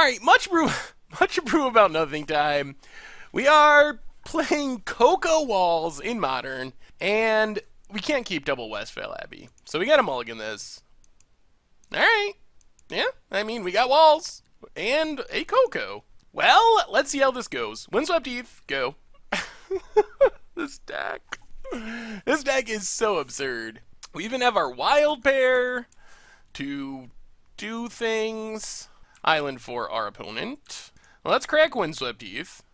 right, much brew about nothing time. We are playing CoCo Walls in Modern, and we can't keep double Westvale Abbey, so we gotta mulligan this. All right, yeah, I mean we got walls and a CoCo. Well, let's see how this goes. Windswept Heath, go. this deck, this deck is so absurd. We even have our wild pair to do things. Island for our opponent. Well, let's crack Windswept Heath.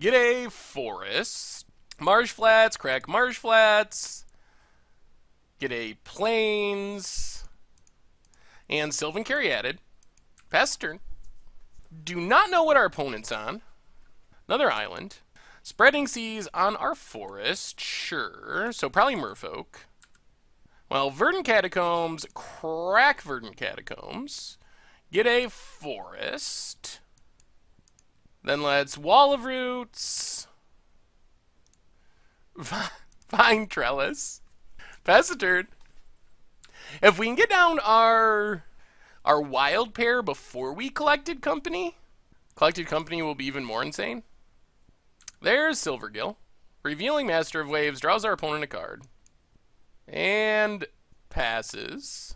Get a forest. Marsh flats, crack marsh flats. Get a plains. And Sylvan Caryatid. Pass the turn. Do not know what our opponent's on. Another island. Spreading seas on our forest. Sure. So probably Merfolk. Well, Verdant Catacombs. Crack Verdant Catacombs. Get a forest. Then let's Wall of Roots. Vine Trellis. Pass the turn. If we can get down our wild pair before we collected company will be even more insane. There's Silvergill. Revealing Master of Waves draws our opponent a card. And passes.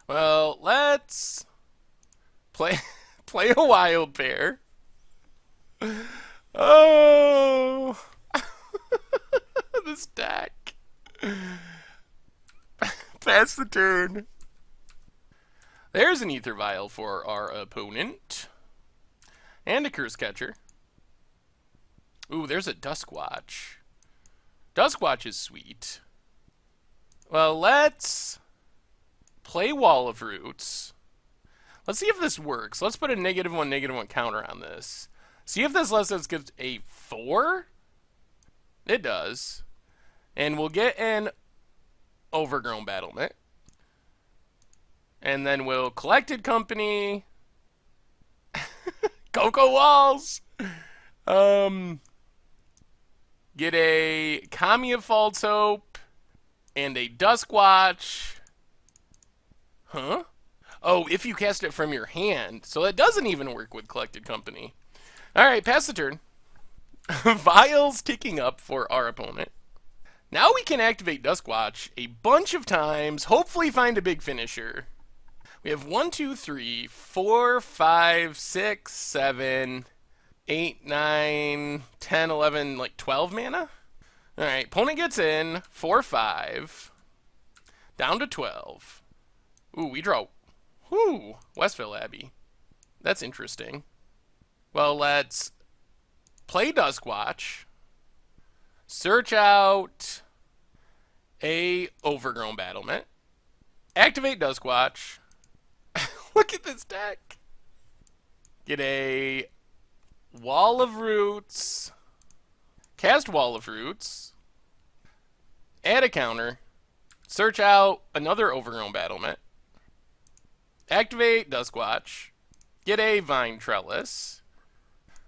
Well, let's play a wild pair. Oh, this deck. Pass the turn. There's an Ether Vial for our opponent. And a Curse Catcher. Ooh, there's a Duskwatch. Duskwatch is sweet. Well, let's play Wall of Roots. Let's see if this works. Let's put a -1/-1 counter on this. See if this lets us get a 4? It does. And we'll get an Overgrown Battlement. And then we'll Collected Company. CoCo Walls. Get a Kamiya False Hope. And a Duskwatch. Huh? Oh, if you cast it from your hand. So that doesn't even work with Collected Company. Alright, pass the turn. Vials ticking up for our opponent. Now we can activate Duskwatch a bunch of times, hopefully find a big finisher. We have 1, 2, 3, 4, 5, 6, 7, 8, 9, 10, 11, like 12 mana? Alright, opponent gets in, 4, 5, down to 12. Ooh, we draw. Whoo, Westvale Abbey. That's interesting. Well, let's play Duskwatch. Search out a Overgrown Battlement. Activate Duskwatch. Look at this deck. Get a Wall of Roots. Cast Wall of Roots. Add a counter. Search out another Overgrown Battlement. Activate Duskwatch. Get a Vine Trellis.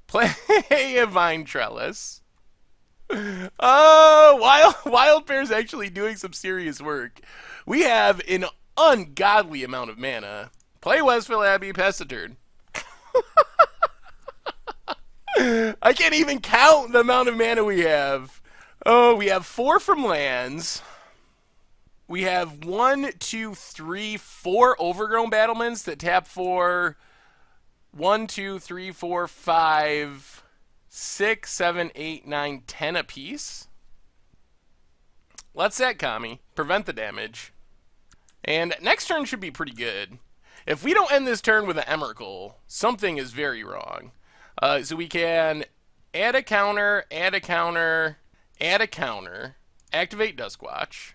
Play a Vine Trellis. Oh, Wild Pair's actually doing some serious work. We have an ungodly amount of mana. Play Westvale Abbey, pass the turn. I can't even count the amount of mana we have. Oh, we have 4 from lands. We have 1, 2, 3, 4 Overgrown Battlements that tap for 1, 2, 3, 4, 5, 6, 7, 8, 9, 10 apiece. Let's set Kami. Prevent the damage. And next turn should be pretty good. If we don't end this turn with an Emrakul, something is very wrong. So we can add a counter, add a counter, add a counter, activate Duskwatch.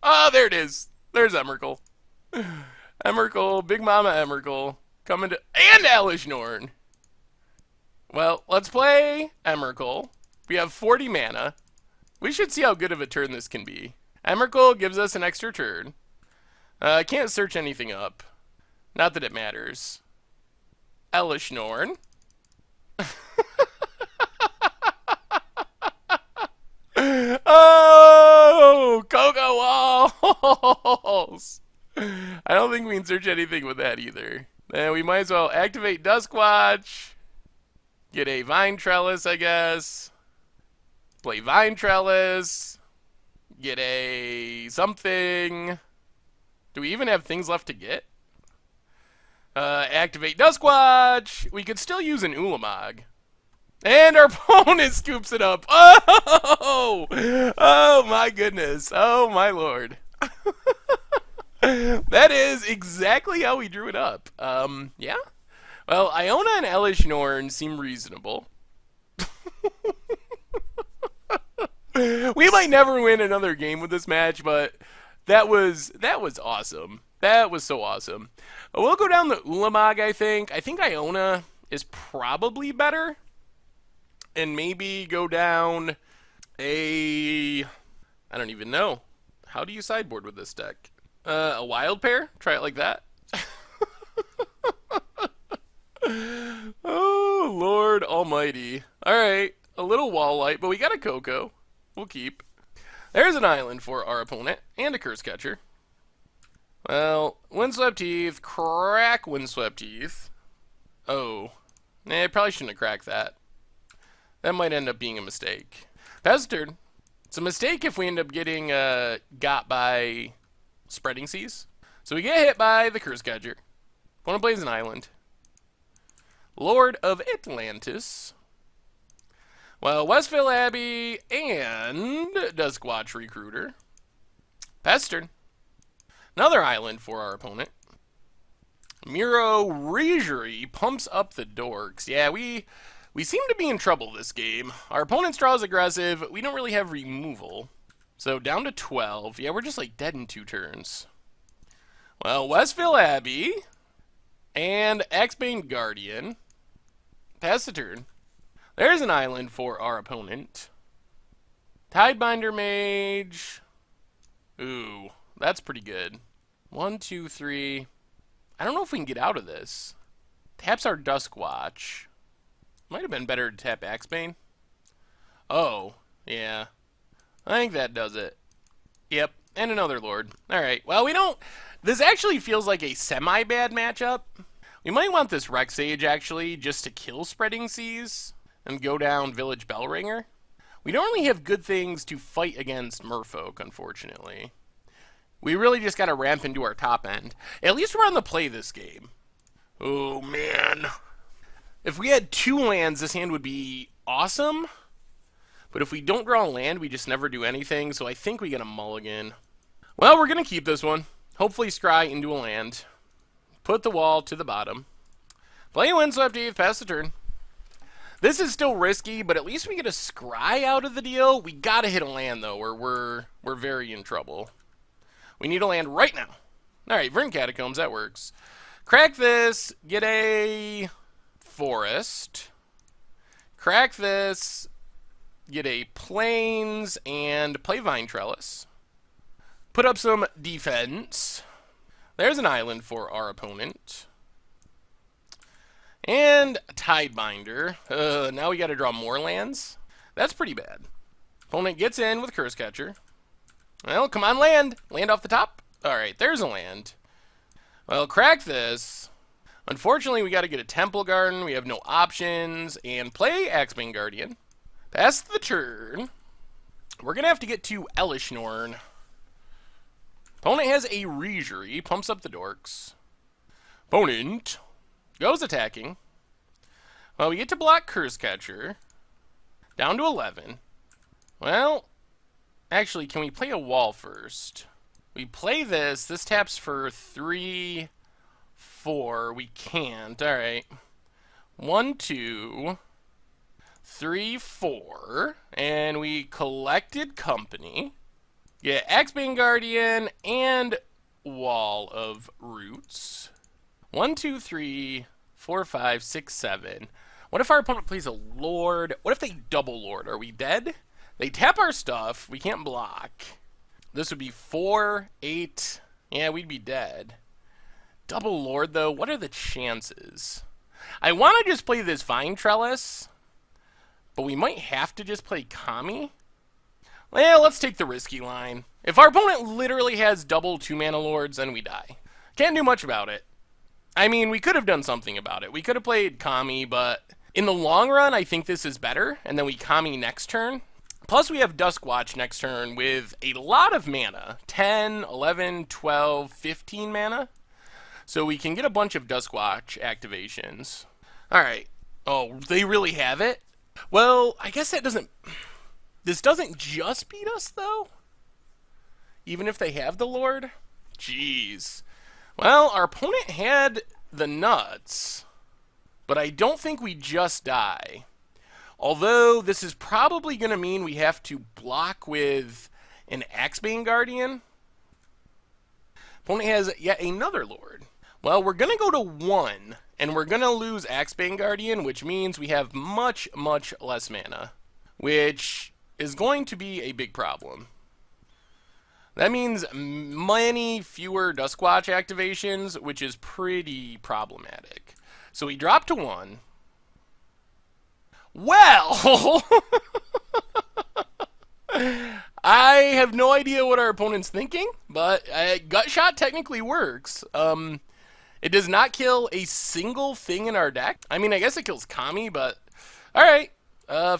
Oh, there it is. There's Emrakul. Emrakul, Big Mama Emrakul. Coming to... And Alish Norn. Well, let's play Emrakul. We have 40 mana. We should see how good of a turn this can be. Emrakul gives us an extra turn. I can't search anything up. Not that it matters. Elish Norn. Oh, CoCo Walls. I don't think we can can't search anything with that either. Then we might as well activate Duskwatch. Get a Vine Trellis, I guess. Play Vine Trellis. Get a something. Do we even have things left to get? Activate Duskwatch. We could still use an Ulamog. And our opponent scoops it up. Oh! Oh my goodness. Oh my lord. That is exactly how we drew it up. Yeah? Well, Iona and Elish Norn seem reasonable. We might never win another game with this match, but that was awesome. That was so awesome. We'll go down the Ulamog, I think. I think Iona is probably better. And maybe go down a... I don't even know. How do you sideboard with this deck? A wild pair? Try it like that. Oh, Lord almighty. Alright, a little wall light, but we got a CoCo. We'll keep. There's an island for our opponent, and a Curse Catcher. Well, Windswept Teeth, crack Windswept Teeth. Oh. I probably shouldn't have cracked that. That might end up being a mistake. Pass turn. It's a mistake if we end up getting got by Spreading Seas. So we get hit by the Curse Catcher. Opponent plays an island. Lord of Atlantis. Well, Westville Abbey and Duskwatch Recruiter. Pass turn. Another island for our opponent. Muro Regery pumps up the dorks. Yeah, we seem to be in trouble this game. Our opponent's draw is aggressive. We don't really have removal. So down to 12. Yeah, we're just like dead in 2 turns. Well, Westville Abbey and Axebane Guardian. Pass the turn. There's an island for our opponent. Tidebinder Mage. Ooh, that's pretty good. 1, 2, 3. I don't know if we can get out of this. Taps our Duskwatch. Might have been better to tap Axebane. Oh, yeah. I think that does it. Yep, and another Lord. Alright, well, we don't... This actually feels like a semi-bad matchup. We might want this Rex Sage, actually, just to kill Spreading Seas and go down Village Bellringer. We don't really have good things to fight against Merfolk, unfortunately. We really just got to ramp into our top end. At least we're on the play this game. Oh, man. If we had 2 lands, this hand would be awesome. But if we don't draw a land, we just never do anything. So I think we get a mulligan. Well, we're going to keep this one. Hopefully scry into a land. Put the wall to the bottom. Play Windswept Teeth, pass the turn. This is still risky, but at least we get a scry out of the deal. We got to hit a land, though, or we're very in trouble. We need a land right now. All right, Vern Catacombs, that works. Crack this, get a forest. Crack this, get a plains, and play Vine Trellis. Put up some defense. There's an island for our opponent. And Tidebinder. Now we got to draw more lands. That's pretty bad. Opponent gets in with Curse Catcher. Well, come on, land. Land off the top. All right, there's a land. Well, crack this. Unfortunately, we got to get a Temple Garden. We have no options. And play Axebane Guardian. Pass the turn. We're going to have to get to Elishnorn. Opponent has a Regery. Pumps up the dorks. Opponent goes attacking. Well, we get to block Curse Catcher. Down to 11. Well, actually, can we play a wall first? We play this. This taps for 3, 4. We can't. All right. 1, 2, 3, 4. And we collected company. Get Axebane Guardian and Wall of Roots. 1, 2, 3, 4, 5, 6, 7. What if our opponent plays a Lord? What if they double Lord? Are we dead? They tap our stuff. We can't block. This would be 4, 8. Yeah, we'd be dead. Double Lord, though, what are the chances? I want to just play this Vine Trellis, but we might have to just play Kami. Well, let's take the risky line. If our opponent literally has double 2-mana Lords, then we die. Can't do much about it. I mean, we could have done something about it. We could have played Kami, but in the long run, I think this is better. And then we Kami next turn. Plus, we have Duskwatch next turn with a lot of mana. 10, 11, 12, 15 mana. So we can get a bunch of Duskwatch activations. Alright. Oh, they really have it? Well, I guess that doesn't... This doesn't just beat us, though? Even if they have the Lord? Jeez. Well, our opponent had the nuts, but I don't think we just die. Although, this is probably going to mean we have to block with an Axebane Guardian. Opponent has yet another Lord. Well, we're going to go to 1, and we're going to lose Axebane Guardian, which means we have much, much less mana, which is going to be a big problem. That means many fewer Duskwatch activations, which is pretty problematic. So we drop to 1. Well, I have no idea what our opponent's thinking, but Gut Shot technically works. It does not kill a single thing in our deck. I mean, I guess it kills Kami, but alright,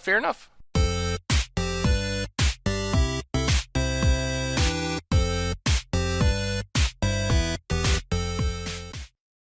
fair enough.